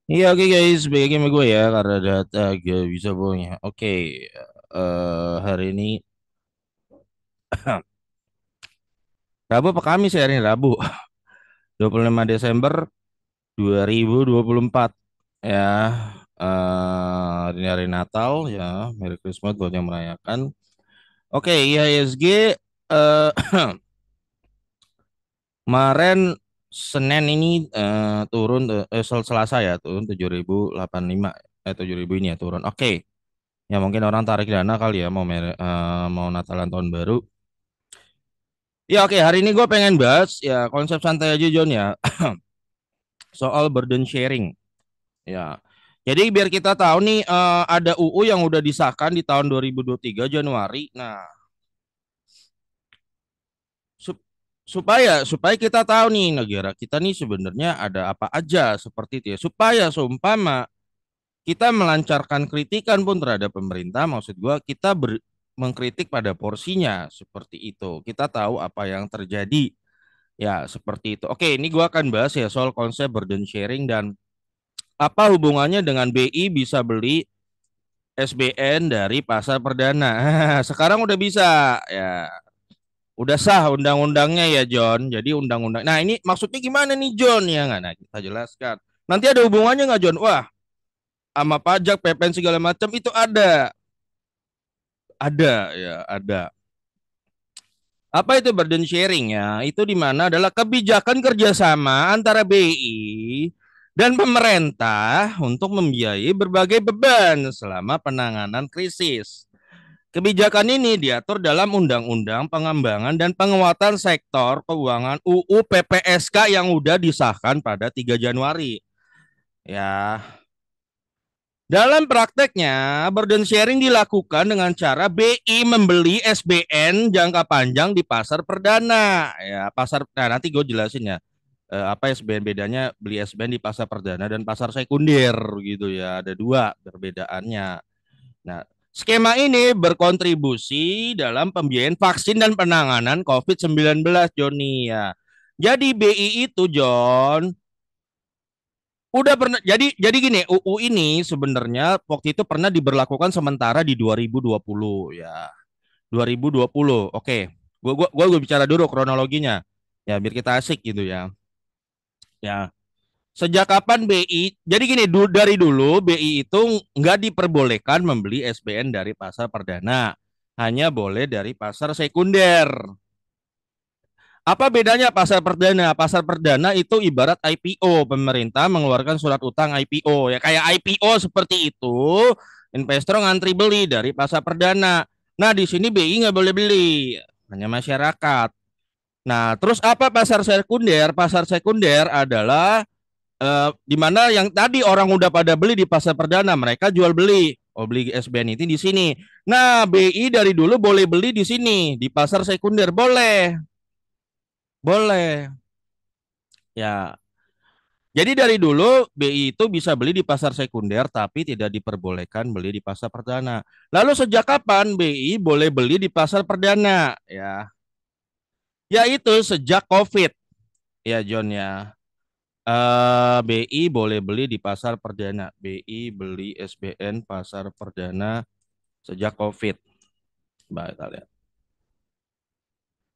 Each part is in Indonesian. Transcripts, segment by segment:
Iya oke guys, balik lagi sama gue ya karena data gak bisa bohongnya. Oke, hari ini Rabu apa Kamis ya hari ini Rabu 25 Desember 2024 ya. Hari ini hari Natal ya, Merry Christmas buat yang merayakan. Oke, IHSG eh, kemarin Senin ini turun Selasa ya turun 7.085 7.000 ini ya turun. Oke. Ya mungkin orang tarik dana kali ya mau Natalan tahun baru. Ya oke, hari ini gue pengen bahas ya konsep santai aja John ya soal burden sharing. Ya. Jadi biar kita tahu nih ada UU yang udah disahkan di tahun 2023 Januari. Nah, sup- supaya kita tahu nih negara kita nih sebenarnya ada apa aja seperti itu ya. Supaya seumpama kita melancarkan kritikan pun terhadap pemerintah, maksud gua kita mengkritik pada porsinya seperti itu. Kita tahu apa yang terjadi. Ya, seperti itu. Oke, ini gua akan bahas ya soal konsep burden sharing dan apa hubungannya dengan BI bisa beli SBN dari pasar perdana. Sekarang udah bisa ya. Udah sah undang-undangnya ya John. Jadi undang-undang. Nah, ini maksudnya gimana nih John ya nggak? Nah, kita jelaskan. Nanti ada hubungannya nggak John? Wah, sama pajak, PPN segala macam itu ada. Ada ya, ada. Apa itu burden sharing ya? Itu di mana adalah kebijakan kerjasama antara BI dan pemerintah untuk membiayai berbagai beban selama penanganan krisis. Kebijakan ini diatur dalam Undang-Undang Pengembangan dan Penguatan Sektor Keuangan UU PPSK yang sudah disahkan pada 3 Januari. Ya, dalam prakteknya, burden sharing dilakukan dengan cara BI membeli SBN jangka panjang di pasar perdana. Ya, nah nanti gue jelasin ya. Apa SBN bedanya beli SBN di pasar perdana dan pasar sekunder gitu ya. Ada dua perbedaannya. Nah, skema ini berkontribusi dalam pembiayaan vaksin dan penanganan COVID-19, Joni ya. Jadi BI itu, John, udah pernah jadi gini, UU ini sebenarnya waktu itu pernah diberlakukan sementara di 2020 ya. 2020. Oke. Gua bicara dulu kronologinya. Ya, biar kita asik gitu ya. Ya. Sejak kapan BI? Jadi gini, dari dulu BI itu nggak diperbolehkan membeli SBN dari pasar perdana. Hanya boleh dari pasar sekunder. Apa bedanya pasar perdana? Pasar perdana itu ibarat IPO, pemerintah mengeluarkan surat utang IPO ya kayak IPO seperti itu, investor ngantri beli dari pasar perdana. Nah di sini BI nggak boleh beli, hanya masyarakat. Nah terus apa pasar sekunder? Pasar sekunder adalah di mana yang tadi orang udah pada beli di pasar perdana, mereka jual beli. Oh beli SBN itu di sini. Nah BI dari dulu boleh beli di sini di pasar sekunder boleh, boleh. Ya, jadi dari dulu BI itu bisa beli di pasar sekunder tapi tidak diperbolehkan beli di pasar perdana. Lalu sejak kapan BI boleh beli di pasar perdana? Ya, yaitu sejak COVID. Ya John ya. BI boleh beli di pasar perdana. BI beli SBN pasar perdana sejak COVID. Baik, kita lihat.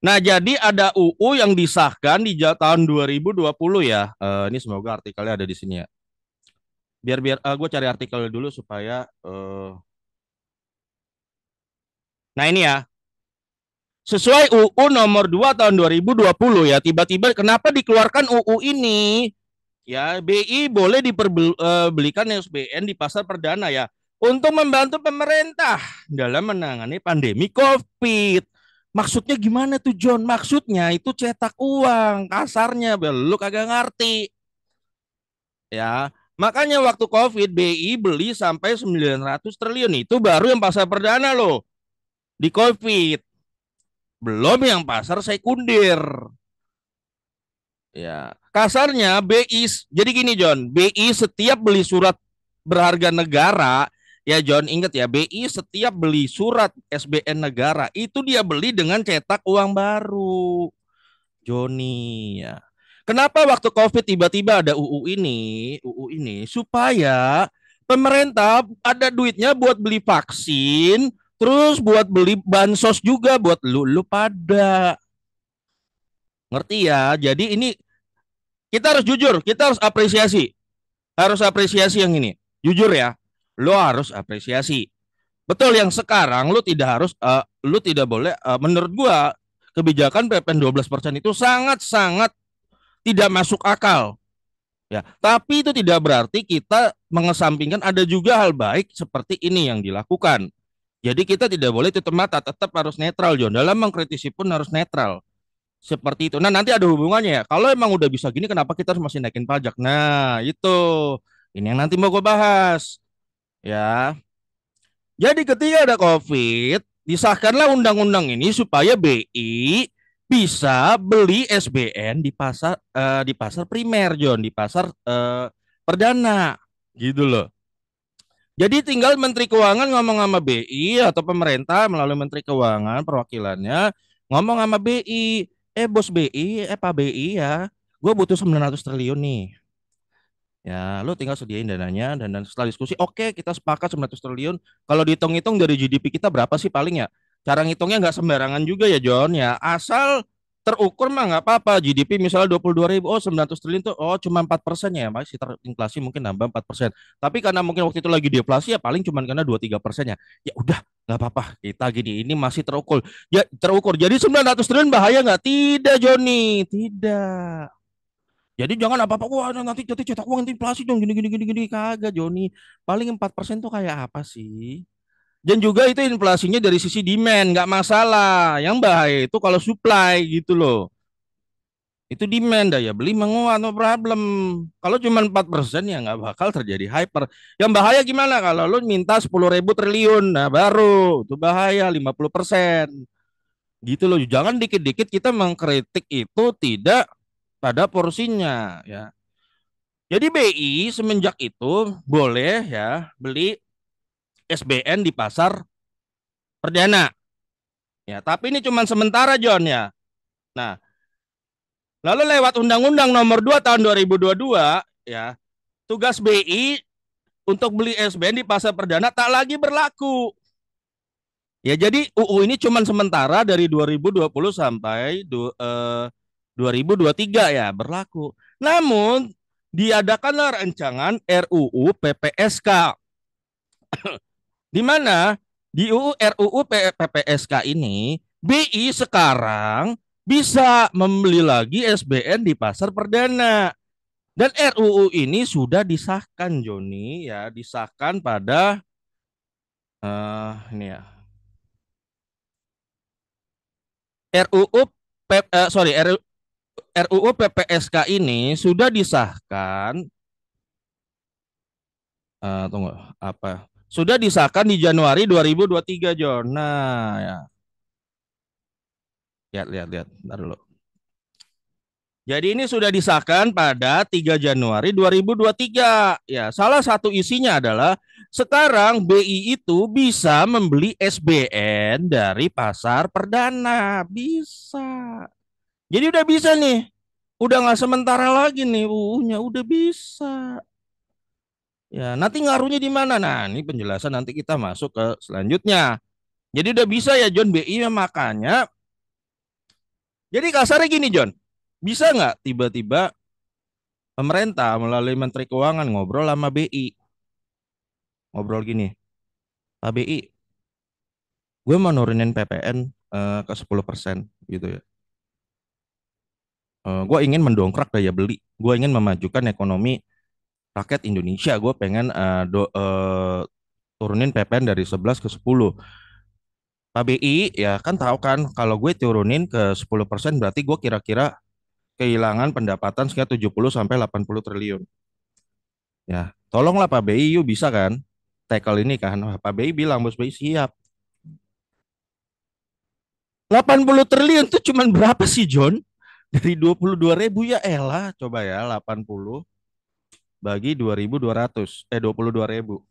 Nah, jadi ada UU yang disahkan di tahun 2020 ya. Ini semoga artikelnya ada di sini ya. Biar biar gue cari artikel dulu supaya nah ini ya, sesuai UU nomor 2 tahun 2020 ya, tiba-tiba kenapa dikeluarkan UU ini? Ya, BI boleh diperbelikan SBN di pasar perdana ya untuk membantu pemerintah dalam menangani pandemi COVID. Maksudnya gimana tuh John? Maksudnya itu cetak uang, kasarnya lu kagak ngerti. Ya, makanya waktu COVID BI beli sampai 900 triliun itu baru yang pasar perdana loh di COVID. Belum yang pasar sekunder. Ya, kasarnya BI jadi gini John, BI setiap beli surat berharga negara ya John ingat ya BI setiap beli surat SBN negara itu dia beli dengan cetak uang baru Joni ya. Kenapa waktu COVID tiba-tiba ada UU ini supaya pemerintah ada duitnya buat beli vaksin, terus buat beli bansos juga buat lu pada. Ngerti ya? Jadi ini kita harus jujur, kita harus apresiasi. Harus apresiasi yang ini. Jujur ya. Lo harus apresiasi. Betul yang sekarang lu tidak boleh menurut gua kebijakan PPN 12% itu sangat-sangat tidak masuk akal. Ya, tapi itu tidak berarti kita mengesampingkan ada juga hal baik seperti ini yang dilakukan. Jadi kita tidak boleh tutup mata, tetap harus netral, John. Dalam mengkritisi pun harus netral. Seperti itu. Nah, nanti ada hubungannya ya. Kalau emang udah bisa gini, kenapa kita harus masih naikin pajak? Nah, itu. Ini yang nanti mau gue bahas. Ya. Jadi ketika ada COVID, disahkanlah undang-undang ini supaya BI bisa beli SBN di pasar primer, John, di pasar perdana, gitu loh. Jadi tinggal Menteri Keuangan ngomong sama BI atau pemerintah melalui Menteri Keuangan perwakilannya ngomong sama BI, bos BI, Pak BI ya, gue butuh 900 triliun nih. Ya, lu tinggal sediain dananya dan setelah diskusi, oke kita sepakat 900 triliun. Kalau dihitung-hitung dari GDP kita berapa sih paling ya? Cara ngitungnya nggak sembarangan juga ya John ya. Asal terukur mah nggak apa-apa. GDP misalnya 22 ribu, oh 900 triliun tuh, oh cuma 4% ya. Masih inflasi mungkin nambah 4%. Tapi karena mungkin waktu itu lagi deflasi ya paling cuma karena 2-3% ya. Ya udah nggak apa-apa. Kita gini, ini masih terukur. Ya terukur. Jadi 900 triliun bahaya nggak? Tidak Joni, tidak. Jadi jangan apa-apa, wah nanti cetak uang nanti inflasi dong gini gini gini gini kagak Joni. Paling 4% tuh kayak apa sih? Dan juga itu inflasinya dari sisi demand nggak masalah. Yang bahaya itu kalau supply gitu loh. Itu demand daya beli menguat no problem. Kalau cuma 4% ya nggak bakal terjadi hyper. Yang bahaya gimana kalau lo minta 10 ribu triliun, nah baru itu bahaya 50%. Gitu loh. Jangan dikit-dikit kita mengkritik itu tidak pada porsinya ya. Jadi BI semenjak itu boleh ya beli SBN di pasar perdana. Ya, tapi ini cuma sementara John ya. Nah, lalu lewat Undang-Undang Nomor 2 Tahun 2022 ya, tugas BI untuk beli SBN di pasar perdana tak lagi berlaku. Ya, jadi UU ini cuma sementara dari 2020 sampai 2023 ya berlaku. Namun diadakanlah rancangan RUU PPSK di mana di RUU PPSK ini BI sekarang bisa membeli lagi SBN di pasar perdana. Dan RUU ini sudah disahkan Joni ya, disahkan pada ini ya. RUU RUU PPSK ini sudah disahkan tunggu apa? Sudah disahkan di Januari 2023 Jon. Nah, ya. Lihat. Bentar dulu. Jadi ini sudah disahkan pada 3 Januari 2023. Ya, salah satu isinya adalah sekarang BI itu bisa membeli SBN dari pasar perdana. Bisa. Jadi udah bisa nih. Udah nggak sementara lagi nih UU-nya, udah bisa. Ya, nanti ngaruhnya di mana? Nah, ini penjelasan nanti kita masuk ke selanjutnya. Jadi udah bisa ya John BI ya, makanya. Jadi kasarnya gini John. Bisa nggak tiba-tiba pemerintah melalui Menteri Keuangan ngobrol sama BI. Ngobrol gini, Pak BI, gue mau nurunin PPN ke 10% gitu ya. Gue ingin mendongkrak daya beli. Gue ingin memajukan ekonomi rakyat Indonesia. Gue pengen turunin PPN dari 11 ke 10. Pak BI ya kan tahu kan kalau gue turunin ke 10% berarti gue kira-kira kehilangan pendapatan sekitar 70 sampai 80 triliun. Ya, tolonglah Pak BI yuk bisa kan? Tackle ini kan. Wah, Pak BI bilang bos BI siap. 80 triliun itu cuman berapa sih John? Dari 22 ribu ya elah coba ya 80 bagi 2.200 22 ribu.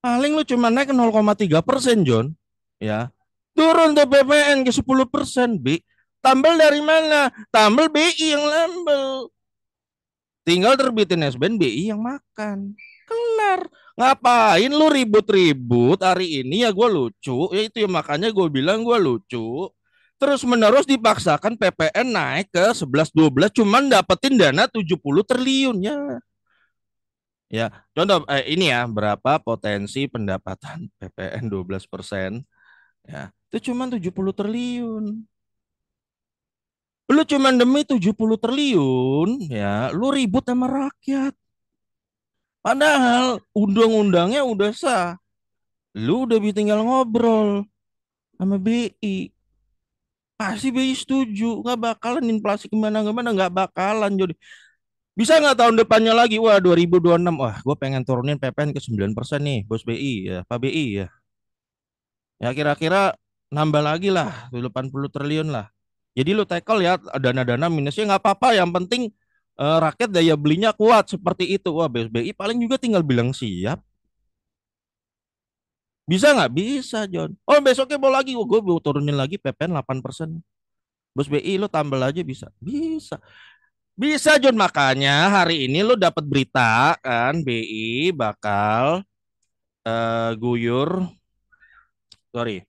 Paling lu cuma naik 0,3% John. Ya. Turun tuh PPN ke 10% Bi. Tambal dari mana? Tambal BI yang nambel. Tinggal terbitin SBN, BI yang makan. Kelar. Ngapain lu ribut-ribut hari ini? Ya gue lucu. Ya itu ya, makanya gue bilang gue lucu. Terus menerus dipaksakan PPN naik ke 11-12, cuman dapetin dana 70 triliun ya. Ya, contoh ini ya, berapa potensi pendapatan PPN 12%, ya. Itu cuman 70 triliun. Lu cuman demi 70 triliun, ya, lu ribut sama rakyat. Padahal undang-undangnya udah sah. Lu udah tinggal ngobrol sama BI. Pasti BI setuju. Nggak bakalan inflasi kemana-kemana. Nggak bakalan. Jadi bisa nggak tahun depannya lagi? Wah 2026. Wah gue pengen turunin PPN ke 9% nih. Bos BI ya. Pak BI ya. Ya kira-kira nambah lagi lah. 80 triliun lah. Jadi lu tackle ya dana-dana minusnya nggak apa-apa. Yang penting rakyat daya belinya kuat seperti itu. Wah BSBI paling juga tinggal bilang siap. Bisa nggak? Bisa, John. Oh, besoknya mau lagi. Oh, gue mau turunin lagi PPN 8%. Bos BI lo tambal aja bisa. Bisa. Bisa, John. Makanya hari ini lo dapat berita kan BI bakal guyur, sorry,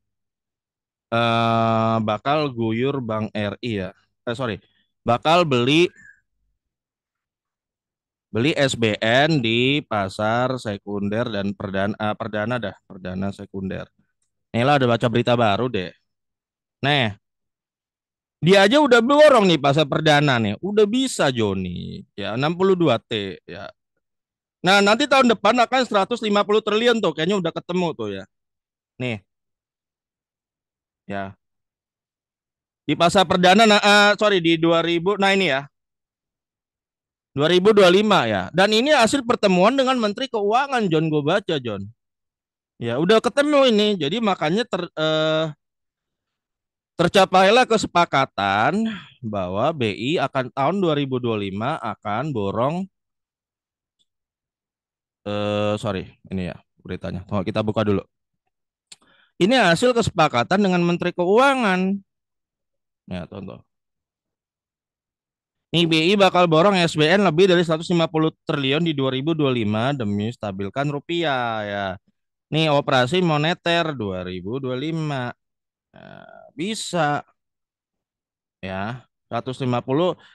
bakal guyur Bank RI ya. Sorry. Bakal beli SBN di pasar sekunder dan perdana dah, perdana sekunder. Nih lah, ada baca berita baru deh. Nih, dia aja udah borong nih pasar perdana nih. Udah bisa Joni. Ya 62T ya. Nah, nanti tahun depan akan 150 triliun tuh. Kayaknya udah ketemu tuh ya. Nih, ya. Di pasar perdana sorry di 2000 nah ini ya. 2025 ya. Dan ini hasil pertemuan dengan Menteri Keuangan John, gue baca John. Ya, udah ketemu ini. Jadi makanya tercapailah kesepakatan bahwa BI akan tahun 2025 akan borong sorry, ini ya beritanya. Tunggu kita buka dulu. Ini hasil kesepakatan dengan Menteri Keuangan. Ya, tonton. Nih BI bakal borong SBN lebih dari 150 triliun di 2025 demi stabilkan rupiah ya. Nih operasi moneter 2025. Bisa ya. 150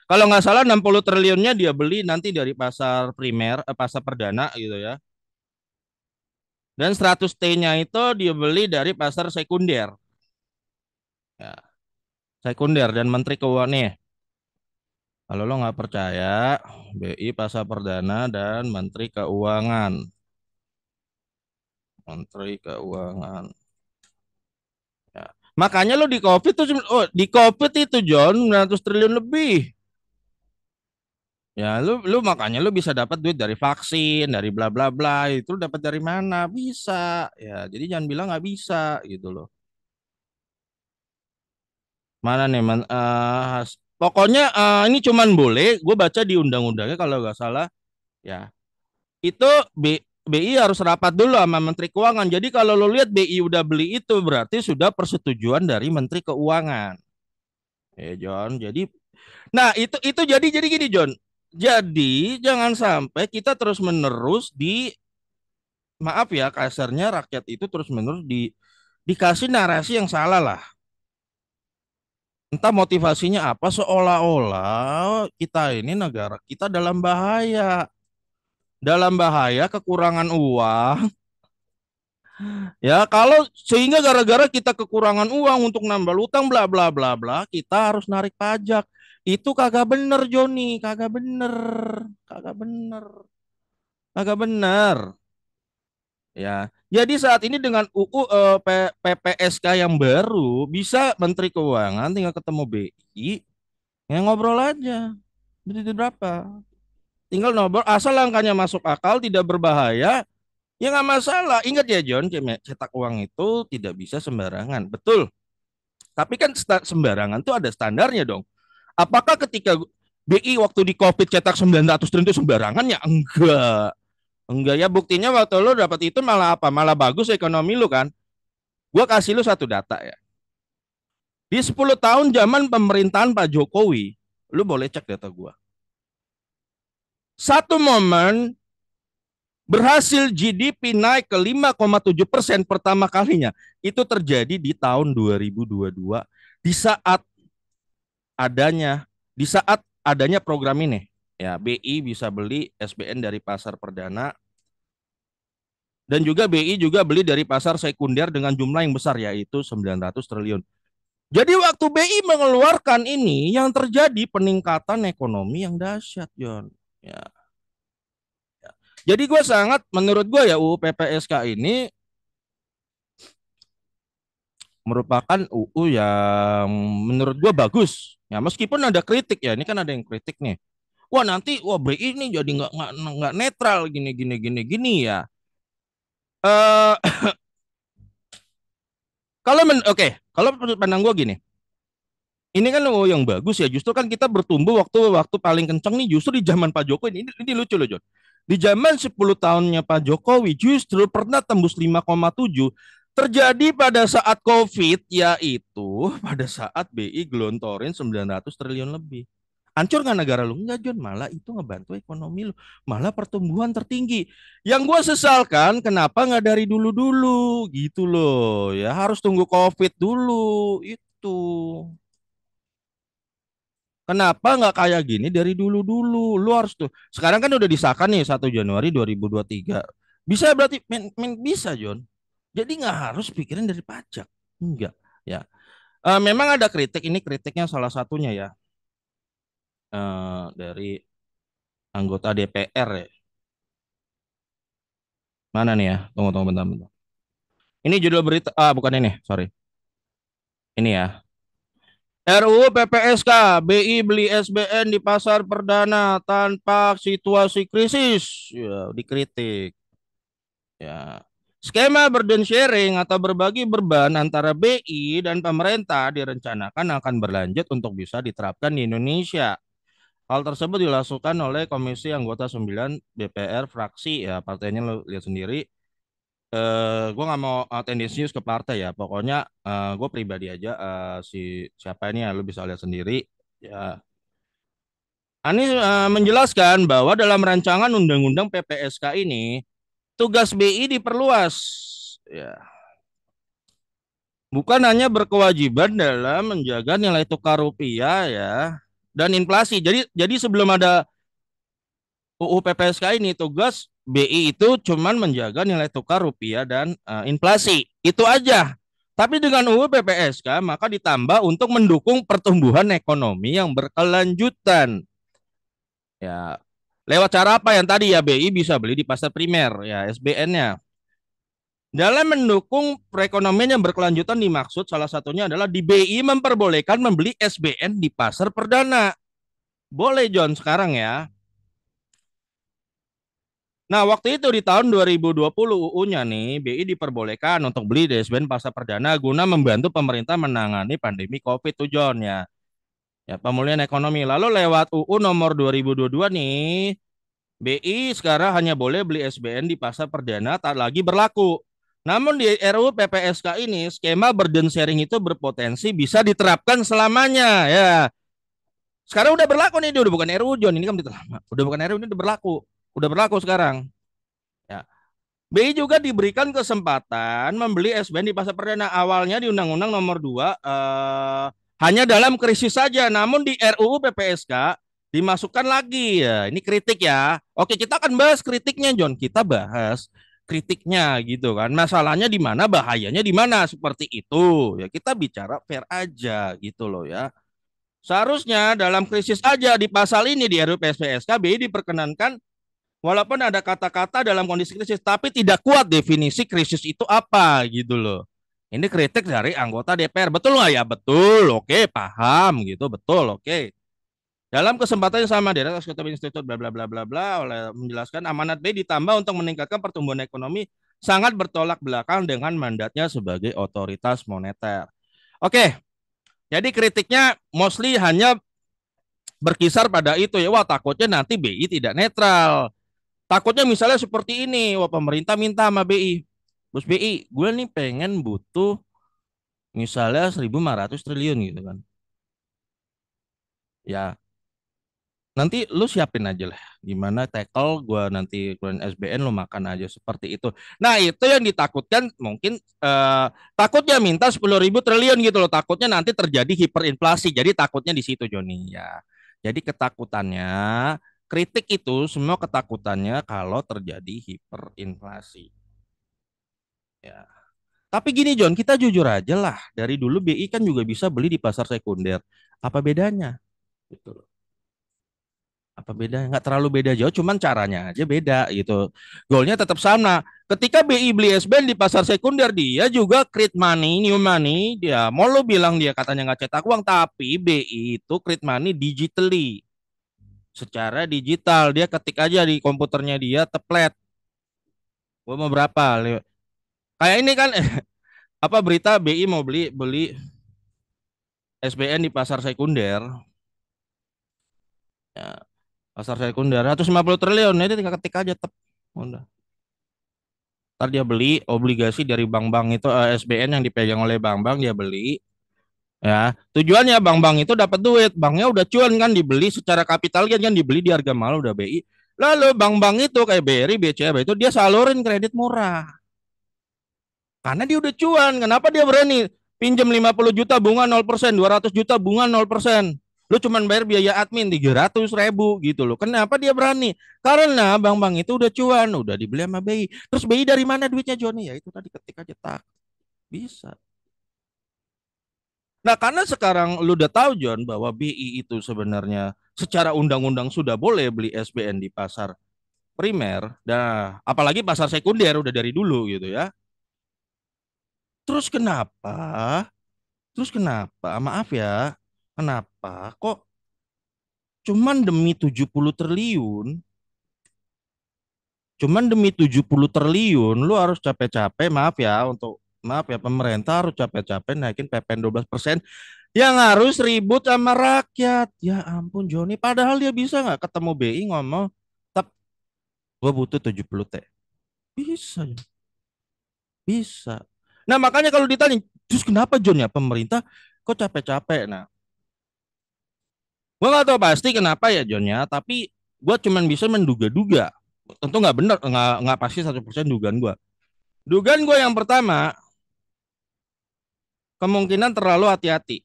kalau nggak salah 60 triliunnya dia beli nanti dari pasar primer, pasar perdana gitu ya. Dan 100 T-nya itu dia beli dari pasar sekunder. Ya, sekunder dan Menteri Keuangan nih. Kalau lo nggak percaya, BI Pasar Perdana dan Menteri Keuangan. Menteri Keuangan. Ya. Makanya lo di COVID tuh, oh, di COVID itu John 900 triliun lebih. Ya, lu makanya lu bisa dapat duit dari vaksin, dari bla bla bla, itu lu dapat dari mana? Bisa. Ya, jadi jangan bilang nggak bisa gitu loh. Mana nih, pokoknya ini cuman boleh, gue baca di undang-undangnya kalau nggak salah, ya itu BI harus rapat dulu sama Menteri Keuangan. Jadi kalau lo lihat BI udah beli itu berarti sudah persetujuan dari Menteri Keuangan. John. Jadi, nah itu jadi gini John. Jadi jangan sampai kita terus menerus maaf ya kasarnya rakyat itu terus menerus dikasih narasi yang salah lah. Entah motivasinya apa seolah-olah kita ini negara kita dalam bahaya kekurangan uang. Ya, kalau sehingga gara-gara kita kekurangan uang untuk nambah utang bla bla bla bla, kita harus narik pajak. Itu kagak bener, Joni, kagak bener. Kagak bener. Kagak bener. Ya. Jadi saat ini dengan UU PPSK yang baru bisa Menteri Keuangan tinggal ketemu BI, ya ngobrol aja. Itu berapa? Tinggal ngobrol asal angkanya masuk akal, tidak berbahaya. Ya nggak masalah. Ingat ya John, cetak uang itu tidak bisa sembarangan. Betul. Tapi kan sembarangan tuh ada standarnya dong. Apakah ketika BI waktu di COVID cetak 900 triliun itu sembarangan ya? Enggak. Enggak ya buktinya waktu lo dapat itu malah apa? Malah bagus ekonomi lu kan. Gua kasih lu satu data ya. Di 10 tahun zaman pemerintahan Pak Jokowi, lu boleh cek data gua. Satu momen berhasil GDP naik ke 5,7% pertama kalinya. Itu terjadi di tahun 2022 di saat adanya program ini. Ya, BI bisa beli SBN dari pasar perdana dan juga BI juga beli dari pasar sekunder dengan jumlah yang besar yaitu 900 triliun. Jadi waktu BI mengeluarkan ini yang terjadi peningkatan ekonomi yang dahsyat, John. Ya. Jadi gue sangat menurut gue ya UU PPSK ini merupakan UU yang menurut gue bagus. Ya meskipun ada kritik ya, ini kan ada yang kritik nih. Wah nanti BI ini jadi nggak netral gini gini gini gini ya. Eh kalau kalau pandang gue gini, ini kan UU yang bagus ya. Justru kan kita bertumbuh waktu waktu paling kenceng nih justru di zaman Pak Jokowi. Ini lucu loh John. Di zaman 10 tahunnya Pak Jokowi justru pernah tembus 5,7 terjadi pada saat COVID yaitu pada saat BI gelontorin 900 triliun lebih. Hancur nggak negara lu? Enggak, John. Malah itu ngebantu ekonomi lu. Malah pertumbuhan tertinggi. Yang gue sesalkan, kenapa nggak dari dulu-dulu? Gitu loh. Ya harus tunggu COVID dulu. Itu. Kenapa nggak kayak gini dari dulu-dulu? Lu harus tuh. Sekarang kan udah disahkan nih 1 Januari 2023. Bisa berarti bisa, John. Jadi nggak harus pikirin dari pajak. Enggak. Ya. Memang ada kritik. Ini kritiknya salah satunya ya. Dari anggota DPR ya. Mana nih ya? Tunggu, tunggu bentar, bentar. Ini judul berita. Bukan ini. Sorry. Ini ya. RUU PPSK, BI beli SBN di pasar perdana tanpa situasi krisis. Ya, dikritik. Ya. Skema burden sharing atau berbagi beban antara BI dan pemerintah direncanakan akan berlanjut untuk bisa diterapkan di Indonesia. Hal tersebut dilakukan oleh Komisi Anggota 9 DPR fraksi ya partainya lo lihat sendiri. Gue nggak mau tendensius ke partai ya. Pokoknya gue pribadi aja siapa ini ya lu bisa lihat sendiri. Ya, Anies menjelaskan bahwa dalam rancangan Undang-Undang PPSK ini tugas BI diperluas. Ya, bukan hanya berkewajiban dalam menjaga nilai tukar rupiah ya dan inflasi. Jadi sebelum ada UU PPSK ini tugas BI itu cuman menjaga nilai tukar rupiah dan inflasi. Itu aja. Tapi dengan UU PPSK maka ditambah untuk mendukung pertumbuhan ekonomi yang berkelanjutan. Ya, lewat cara apa yang tadi ya BI bisa beli di pasar primer ya SBN-nya. Dalam mendukung perekonomian yang berkelanjutan dimaksud salah satunya adalah di BI memperbolehkan membeli SBN di pasar perdana. Boleh John sekarang ya. Nah, waktu itu di tahun 2020 UU-nya nih, BI diperbolehkan untuk beli di SBN pasar perdana guna membantu pemerintah menangani pandemi COVID tuh John ya. Ya, pemulihan ekonomi. Lalu lewat UU nomor 2022 nih, BI sekarang hanya boleh beli SBN di pasar perdana tak lagi berlaku. Namun di RUU PPSK ini skema burden sharing itu berpotensi bisa diterapkan selamanya ya. Sekarang udah berlaku nih, udah bukan RUU John, ini kan udah lama. Udah bukan RUU ini udah berlaku. Udah berlaku sekarang. Ya. BI juga diberikan kesempatan membeli SBN di pasar perdana awalnya di Undang-Undang Nomor 2 hanya dalam krisis saja. Namun di RUU PPSK dimasukkan lagi ya. Ini kritik ya. Oke, kita akan bahas kritiknya John. Kita bahas kritiknya gitu kan. Masalahnya di mana, bahayanya di mana seperti itu. Ya kita bicara fair aja gitu loh ya. Seharusnya dalam krisis aja di pasal ini di RUU PPSK BI diperkenankan walaupun ada kata-kata dalam kondisi krisis, tapi tidak kuat definisi krisis itu apa gitu loh. Ini kritik dari anggota DPR, betul nggak ya? Betul, oke, paham gitu, betul, oke. Dalam kesempatan yang sama, Direktur Eksekutif Institut bla bla bla bla bla oleh menjelaskan amanat B ditambah untuk meningkatkan pertumbuhan ekonomi sangat bertolak belakang dengan mandatnya sebagai otoritas moneter. Oke, jadi kritiknya mostly hanya berkisar pada itu ya. Wah, takutnya nanti BI tidak netral. Takutnya misalnya seperti ini, wah pemerintah minta sama BI, bos BI, gue nih pengen butuh Misalnya 1.500 triliun gitu kan. Ya, nanti lu siapin aja lah. Gimana tackle gua nanti keluarin SBN lu makan aja seperti itu. Nah, itu yang ditakutkan mungkin takutnya minta 10.000 triliun gitu loh. Takutnya nanti terjadi hiperinflasi. Jadi takutnya di situ Joni ya. Jadi ketakutannya kritik itu semua ketakutannya kalau terjadi hiperinflasi. Ya. Tapi gini John, kita jujur aja lah. Dari dulu BI kan juga bisa beli di pasar sekunder. Apa bedanya? Gitu loh. Apa bedanya? Nggak terlalu beda jauh, cuman caranya aja beda gitu. Goalnya tetap sama. Ketika BI beli SBN di pasar sekunder, dia juga create money, new money. Dia mau lo bilang dia katanya nggak cetak uang, tapi BI itu create money digitally. Secara digital, dia ketik aja di komputernya dia, teplet. Gua mau berapa? Kayak ini kan apa berita BI mau beli beli SBN di pasar sekunder. Ya, pasar sekunder 150 triliun, ini tinggal ketik aja tep. Udah. Ntar dia beli obligasi dari bank-bank itu SBN yang dipegang oleh bank-bank dia beli ya. Tujuannya bank-bank itu dapat duit, banknya udah cuan kan dibeli secara kapital kan dibeli di harga mahal udah BI. Lalu bank-bank itu kayak BRI, BCA itu dia salurin kredit murah. Karena dia udah cuan, kenapa dia berani pinjam 50 juta bunga 0%, 200 juta bunga 0%. Lu cuman bayar biaya admin 300 ribu gitu loh. Kenapa dia berani? Karena bank-bank itu udah cuan, udah dibeli sama BI. Terus BI dari mana duitnya Joni? Ya itu tadi ketik aja tak bisa. Nah karena sekarang lu udah tahu John bahwa BI itu sebenarnya secara undang-undang sudah boleh beli SBN di pasar primer. Nah apalagi pasar sekunder udah dari dulu gitu ya. Terus kenapa? Terus kenapa? Maaf ya. Kenapa kok cuman demi 70 triliun, lu harus capek-capek, maaf ya untuk maaf ya pemerintah harus capek-capek naikin PPN 12% yang harus ribut sama rakyat. Ya ampun Joni, padahal dia bisa nggak ketemu BI ngomong, "Tap, gue butuh 70 T." Bisa, bisa. Nah, makanya kalau ditanya, terus kenapa John ya pemerintah kok capek-capek? Nah, gue nggak tahu pasti kenapa ya John ya, tapi gue cuman bisa menduga-duga. Tentu nggak benar, nggak pasti 100% dugaan gue. Dugaan gue yang pertama, kemungkinan terlalu hati-hati.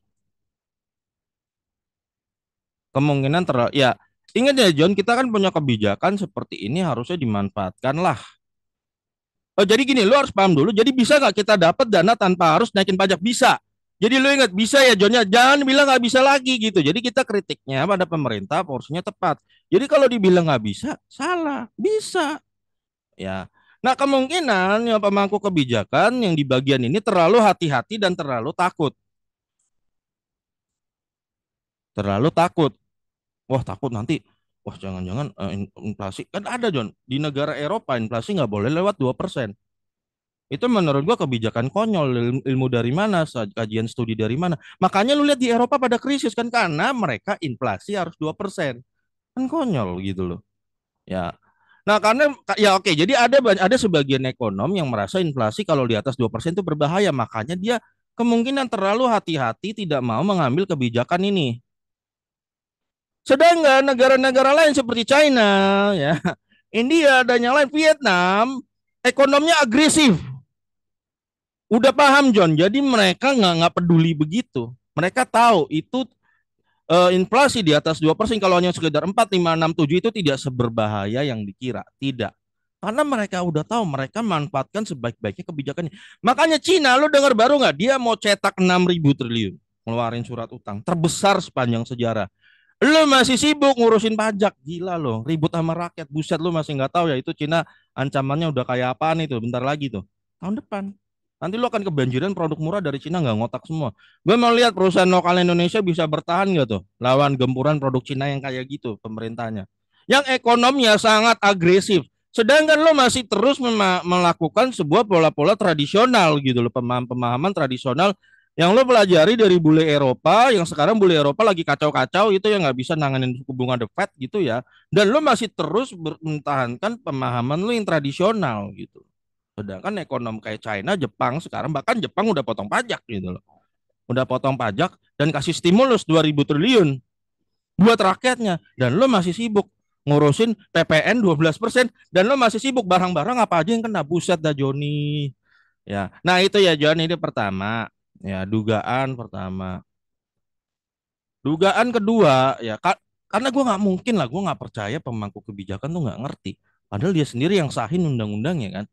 Kemungkinan terlalu, ya ingat ya John, kita kan punya kebijakan seperti ini harusnya dimanfaatkan lah. Oh, jadi gini, lu harus paham dulu. Jadi bisa nggak kita dapat dana tanpa harus naikin pajak? Bisa. Jadi lu ingat bisa ya John ya, jangan bilang nggak bisa lagi gitu. Jadi kita kritiknya pada pemerintah porsinya tepat. Jadi kalau dibilang nggak bisa, salah. Bisa. Ya. Nah, kemungkinan yang pemangku kebijakan yang di bagian ini terlalu hati-hati dan terlalu takut. Terlalu takut. Wah, takut nanti. Wah, jangan-jangan inflasi. Kan ada, John. Di negara Eropa, inflasi nggak boleh lewat 2%. Itu menurut gua kebijakan konyol. Ilmu dari mana? Kajian studi dari mana? Makanya lu lihat di Eropa pada krisis kan. Karena mereka inflasi harus 2%. Kan konyol gitu loh. Ya. Nah, karena ya oke, jadi ada sebagian ekonom yang merasa inflasi kalau di atas 2% itu berbahaya, makanya dia kemungkinan terlalu hati-hati tidak mau mengambil kebijakan ini. Sedangkan negara-negara lain seperti China, ya, India dan yang lain, Vietnam, ekonominya agresif. Udah paham John, jadi mereka nggak peduli begitu. Mereka tahu itu inflasi di atas 2%, kalau hanya sekedar 4, 5, 6, 7 itu tidak seberbahaya yang dikira. Tidak. Karena mereka udah tahu, mereka manfaatkan sebaik-baiknya kebijakannya. Makanya Cina, lo dengar baru nggak? Dia mau cetak 6.000 triliun. Ngeluarin surat utang. Terbesar sepanjang sejarah. Lo masih sibuk ngurusin pajak. Gila lo. Ribut sama rakyat. Buset, lo masih nggak tahu ya itu Cina ancamannya udah kayak apaan itu. Bentar lagi tuh. Tahun depan. Nanti lo akan kebanjiran produk murah dari Cina nggak ngotak semua. Gue mau lihat perusahaan lokal Indonesia bisa bertahan nggak tuh lawan gempuran produk Cina yang kayak gitu pemerintahnya. Yang ekonominya sangat agresif. Sedangkan lo masih terus melakukan sebuah pola-pola tradisional gitu loh, pemahaman tradisional yang lo pelajari dari bule Eropa, yang sekarang bule Eropa lagi kacau-kacau itu yang nggak bisa nanganin suku bunga The Fed gitu ya. Dan lo masih terus mempertahankan pemahaman lo yang tradisional gitu. Sedangkan ekonom kayak China, Jepang sekarang bahkan Jepang udah potong pajak gitu loh. udah potong pajak dan kasih stimulus 2.000 triliun buat rakyatnya, dan lo masih sibuk ngurusin PPN 12% dan lo masih sibuk barang-barang apa aja yang kena, buset dah Joni. Ya, nah itu ya Jon, ini pertama, ya dugaan pertama. Dugaan kedua ya karena gue nggak mungkin lah, gue nggak percaya pemangku kebijakan tuh nggak ngerti. Padahal dia sendiri yang sahin undang-undangnya kan.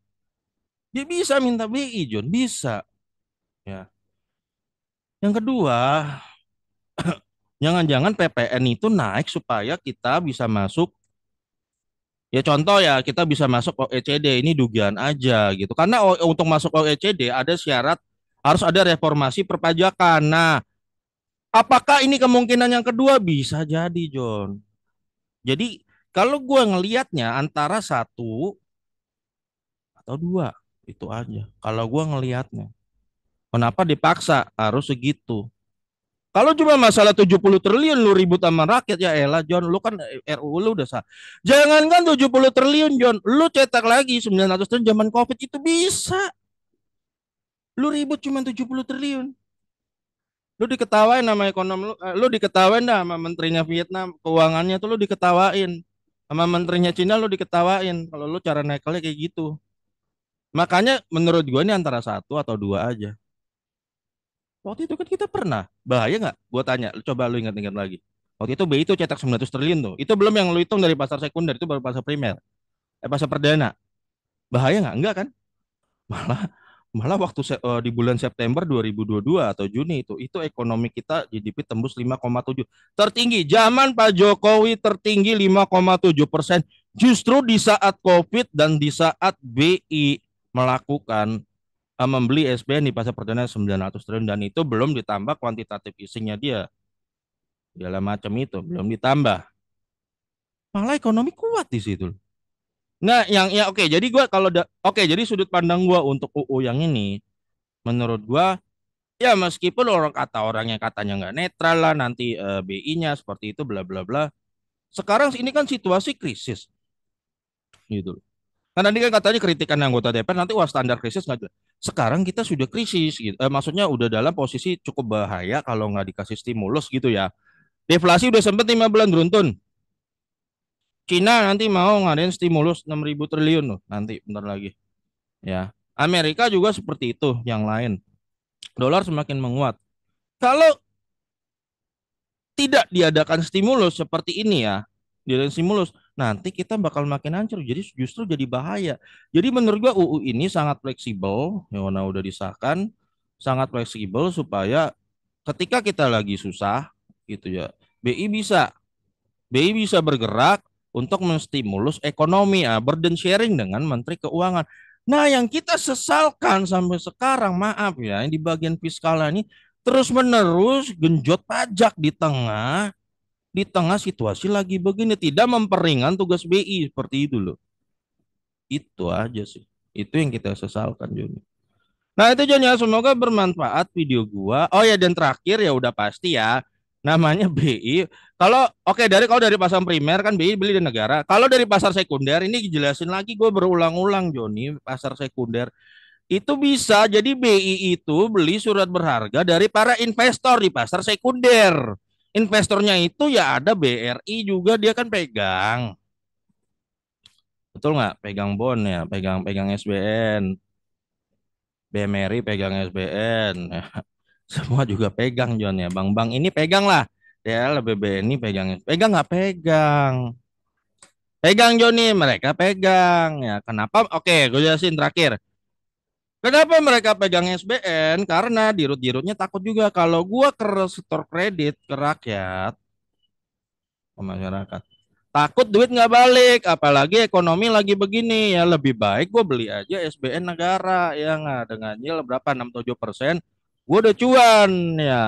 Dia bisa minta BI, Jon, bisa. Ya. Yang kedua, jangan-jangan PPN itu naik supaya kita bisa masuk. Ya contoh ya, kita bisa masuk OECD, ini dugaan aja gitu. Karena untuk masuk OECD ada syarat harus ada reformasi perpajakan. Nah, apakah ini kemungkinan yang kedua? Bisa jadi, John. Jadi kalau gue ngelihatnya antara satu atau dua, itu aja. Kalau gue ngelihatnya, kenapa dipaksa harus segitu? Kalau cuma masalah 70 triliun lu ribut sama rakyat, ya elah John, lu kan RUU lu udah sah. Jangankan 70 triliun John, lu cetak lagi 900 triliun zaman Covid itu bisa. Lu ribut cuma 70 triliun. Lu diketawain sama ekonom lu, lu diketawain dah sama menterinya Vietnam, keuangannya tuh lu diketawain. Sama menterinya Cina lu diketawain kalau lu cara nekelnya kayak gitu. Makanya menurut gua ini antara satu atau dua aja. Waktu itu kan kita pernah, bahaya nggak? Gua tanya, coba lu ingat-ingat lagi. Waktu itu BI itu cetak 900 triliun tuh. Itu belum yang lu hitung dari pasar sekunder, itu baru pasar primer. Pasar perdana. Bahaya nggak? Enggak kan? Malah malah waktu di bulan September 2022 atau Juni itu ekonomi kita GDP tembus 5,7, tertinggi zaman Pak Jokowi, tertinggi 5,7%, justru di saat COVID dan di saat BI melakukan membeli SBN di pasar perdana 900 triliun, dan itu belum ditambah kuantitatif easingnya dia segala macam, itu belum ditambah, malah ekonomi kuat di situ. Nah, yang ya oke, jadi gua kalau oke, jadi sudut pandang gua untuk UU yang ini, menurut gua ya meskipun orang kata orangnya katanya nggak netral lah nanti BI-nya seperti itu bla bla bla. Sekarang ini kan situasi krisis gitu. Kan tadi kan katanya kritikan anggota DPR nanti wah standar krisis nggak jelas. Sekarang kita sudah krisis gitu. Maksudnya udah dalam posisi cukup bahaya kalau nggak dikasih stimulus gitu ya. Deflasi udah sempet 5 bulan beruntun. Cina nanti mau ngadain stimulus 6.000 triliun loh nanti bentar lagi. Ya. Amerika juga seperti itu, yang lain. Dolar semakin menguat. Kalau tidak diadakan stimulus seperti ini ya, diadakan stimulus, nanti kita bakal makin hancur. Jadi justru jadi bahaya. Jadi menurut gua UU ini sangat fleksibel, yang udah disahkan, sangat fleksibel supaya ketika kita lagi susah gitu ya, BI bisa BI bisa bergerak untuk menstimulus ekonomi, ya, burden sharing dengan Menteri Keuangan. Nah, yang kita sesalkan sampai sekarang, maaf ya, yang di bagian fiskal ini terus menerus genjot pajak di tengah situasi lagi begini, tidak memperingan tugas BI seperti itu loh. Itu aja sih. Itu yang kita sesalkan Juni. Nah itu Jon ya, semoga bermanfaat video gua. Oh ya, dan terakhir ya udah pasti ya, namanya BI. Kalau dari pasar primer kan BI beli di negara. Kalau dari pasar sekunder ini dijelasin lagi, gue berulang-ulang Joni, pasar sekunder itu bisa jadi BI itu beli surat berharga dari para investor di pasar sekunder. Investornya itu ya ada BRI juga, dia kan pegang. Betul nggak? Pegang bond ya, pegang SBN. BMRI pegang SBN. Semua juga pegang John ya. Bank-bank ini pegang lah. DL, BBNI pegang. Pegang nggak pegang? Pegang Joni, mereka pegang ya. Kenapa? Oke, gue jelasin terakhir. Kenapa mereka pegang SBN? Karena dirut-dirutnya takut juga kalau gua ke setor kredit ke rakyat, ke masyarakat. Takut duit nggak balik, apalagi ekonomi lagi begini ya, lebih baik gue beli aja SBN negara ya nggak, dengan yield berapa 6-7%, gue udah cuan ya.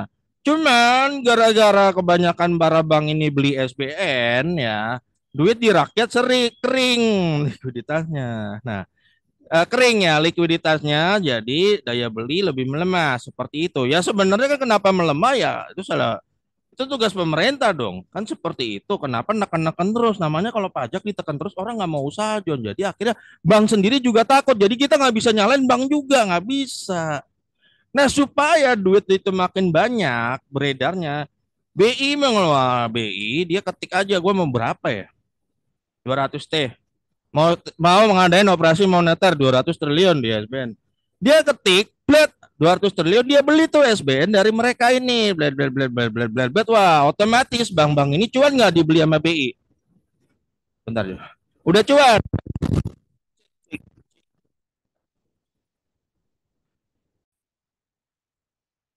Cuman gara-gara kebanyakan para bank ini beli SBN ya, duit di rakyat sering kering likuiditasnya. Nah, kering ya likuiditasnya, jadi daya beli lebih melemah seperti itu. Ya sebenarnya kan kenapa melemah ya itu salah, itu tugas pemerintah dong, kan seperti itu. Kenapa neken-neken terus, namanya kalau pajak ditekan terus orang nggak mau usaha John, jadi akhirnya bank sendiri juga takut, jadi kita nggak bisa nyalain bank juga, nggak bisa. Nah, supaya duit itu makin banyak beredarnya, BI mengelola BI, dia ketik aja gue mau berapa ya? 200 T. Mau mau mengadain operasi moneter 200 triliun di SBN. Dia ketik, bled, 200 triliun dia beli tuh SBN dari mereka ini, bled bled bled bled bled bled, bled. Wah, otomatis bank-bank ini cuan nggak dibeli sama BI? Bentar ya. Udah cuan.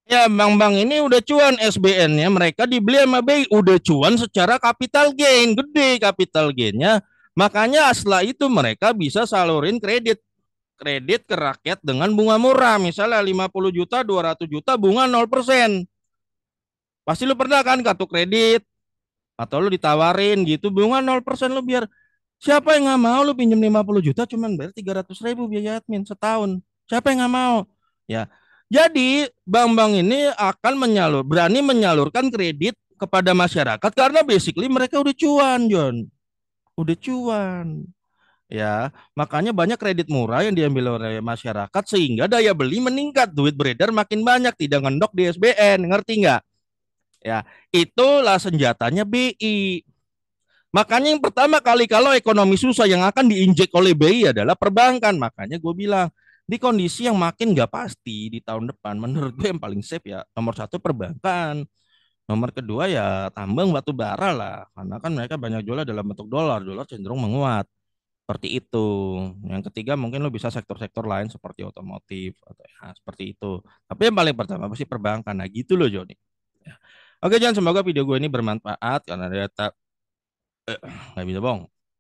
Ya, bank-bank ini udah cuan SBN-nya, mereka dibeli sama BI, udah cuan secara capital gain, gede capital gain-nya. Makanya setelah itu mereka bisa salurin kredit kredit ke rakyat dengan bunga murah. Misalnya 50 juta, 200 juta bunga 0%. Pasti lu pernah kan kartu kredit atau lu ditawarin gitu bunga 0% lu biar siapa yang nggak mau lu pinjam 50 juta cuman bayar 300 ribu biaya admin setahun. Siapa yang nggak mau? Ya. Jadi bank-bank ini akan berani menyalurkan kredit kepada masyarakat karena basically mereka udah cuan, John. Udah cuan. Ya, makanya banyak kredit murah yang diambil oleh masyarakat sehingga daya beli meningkat, duit beredar makin banyak, tidak ngendok di SBN, ngerti nggak? Ya, itulah senjatanya BI. Makanya yang pertama kali kalau ekonomi susah yang akan diinjek oleh BI adalah perbankan. Makanya gue bilang di kondisi yang makin nggak pasti di tahun depan, menurut gue yang paling safe ya nomor satu perbankan, nomor kedua ya tambang batu bara lah, karena kan mereka banyak jualnya dalam bentuk dolar, dolar cenderung menguat. Seperti itu. Yang ketiga mungkin lo bisa sektor-sektor lain seperti otomotif atau ya, seperti itu. Tapi yang paling pertama pasti perbankan. Nah gitu loh Joni. Ya. Oke Jan, semoga video gue ini bermanfaat karena data nggak bisa bohong.